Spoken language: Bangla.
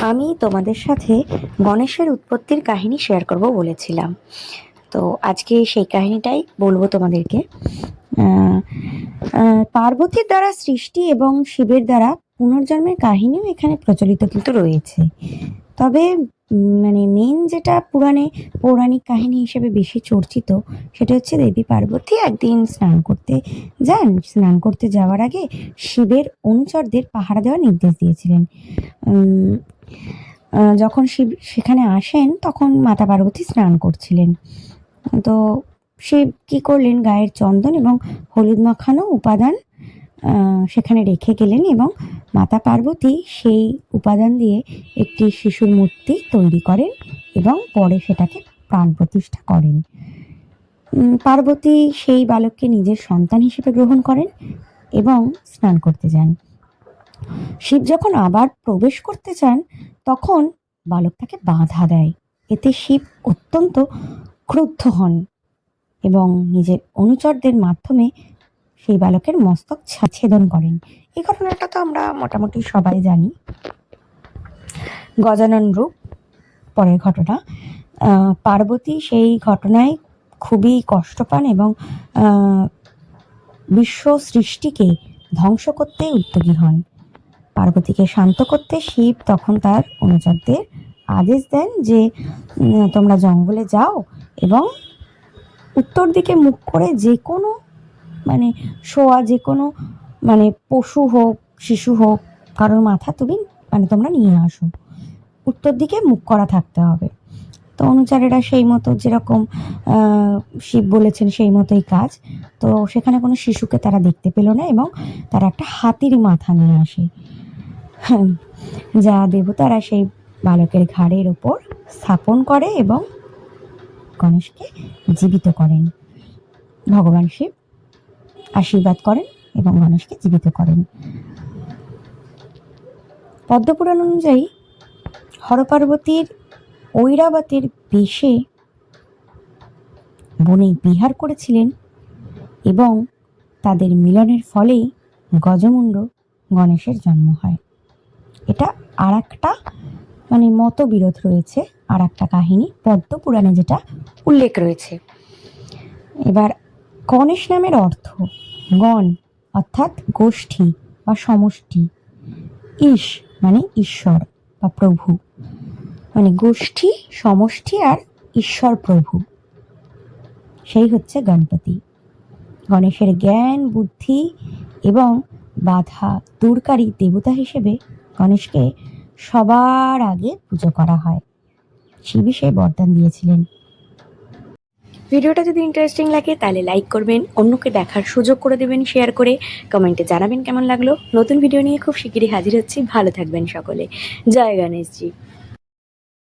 আমি তোমাদের সাথে গণেশের উৎপত্তির কাহিনী শেয়ার করব বলেছিলাম। তো আজকে সেই কাহিনীটাই বলবো তোমাদেরকে। আহ, পার্বতীর দ্বারা সৃষ্টি এবং শিবের দ্বারা পুনর্জন্মের কাহিনীও এখানে প্রচলিত কিন্তু রয়েছে। তবে মানে মেন যেটা পৌরাণিক কাহিনী হিসেবে বেশি চর্চিত, সেটা হচ্ছে দেবী পার্বতী একদিন স্নান করতে যাওয়ার আগে শিবের অনুচরদের পাহারা দেওয়ার নির্দেশ দিয়েছিলেন। উম, যখন শিব সেখানে আসেন তখন মাতা পার্বতী স্নান করছিলেন। তো শিব কি করলেন, গায়ের চন্দন এবং হলুদ মাখানো উপাদান সেখানে রেখে গেলেন এবং মাতা পার্বতী সেই উপাদান দিয়ে একটি শিশুর মূর্তি তৈরি করেন এবং পরে সেটাকে প্রাণ প্রতিষ্ঠা করেন। পার্বতী সেই বালককে নিজের সন্তান হিসেবে গ্রহণ করেন এবং স্নান করতে যান। শিব যখন আবার প্রবেশ করতে চান তখন বালক তাকে বাধা দেয়। এতে শিব অত্যন্ত ক্রুদ্ধ হন এবং নিজের অনুচরদের মাধ্যমে সেই বালকের মস্তক ছেদন করেন। এই ঘটনাটা তো আমরা মোটামুটি সবাই জানি। গজানন রূপ পরের ঘটনা। পার্বতী সেই ঘটনায় খুবই কষ্ট পান এবং বিশ্ব সৃষ্টিকে ধ্বংস করতে উদ্যোগী হন। পার্বতীকে শান্ত করতে শিব তখন তার অনুচরদের আদেশ দেন যে তোমরা জঙ্গলে যাও এবং উত্তর দিকে মুখ করে যে কোনো যে কোনো পশু হোক, শিশু হোক, কারোর মাথা তোমরা নিয়ে আসো। উত্তর দিকে মুখ করা থাকতে হবে। তো অনুচারীরা সেই মতো যেরকম শিব বলেছেন সেই মতোই কাজ। তো সেখানে কোনো শিশুকে তারা দেখতে পেল না এবং তারা একটা হাতির মাথা নিয়ে আসে, যা দেবতারা সেই বালকের ঘাড়ের ওপর স্থাপন করে এবং গণেশকে জীবিত করেন। ভগবান শিব আশীর্বাদ করেন এবং গণেশকে জীবিত করেন। পদ্মপুরাণ অনুযায়ী হরপার্বতীর ঐরাবতীর বেশে বনে বিহার করেছিলেন এবং তাদের মিলনের ফলেই গজমুণ্ড গণেশের জন্ম হয়। এটা আর একটা মতবিরোধ রয়েছে, আর একটা কাহিনী পদ্মপুরাণে যেটা উল্লেখ রয়েছে। এবার গণেশ নামের অর্থ গণ অর্থাৎ গোষ্ঠী বা সমষ্টি, ঈশ মানে ঈশ্বর বা প্রভু, গোষ্ঠী, সমষ্টি আর ঈশ্বর প্রভু, সেই হচ্ছে গণপতি। গণেশের জ্ঞান, বুদ্ধি এবং বাধা দূরকারী দেবতা হিসেবে গণেশকে সবার আগে পুজো করা হয়। শিবই সেই বরদান দিয়েছিলেন। ভিডিওটা যদি ইন্টারেস্টিং লাগে তাহলে লাইক করবেন, অন্যকে দেখার সুযোগ করে দেবেন শেয়ার করে, কমেন্টে জানাবেন কেমন লাগলো। নতুন ভিডিও নিয়ে খুব শিগগিরই হাজির হচ্ছি। ভালো থাকবেন সকলে। জয় গণেশজি।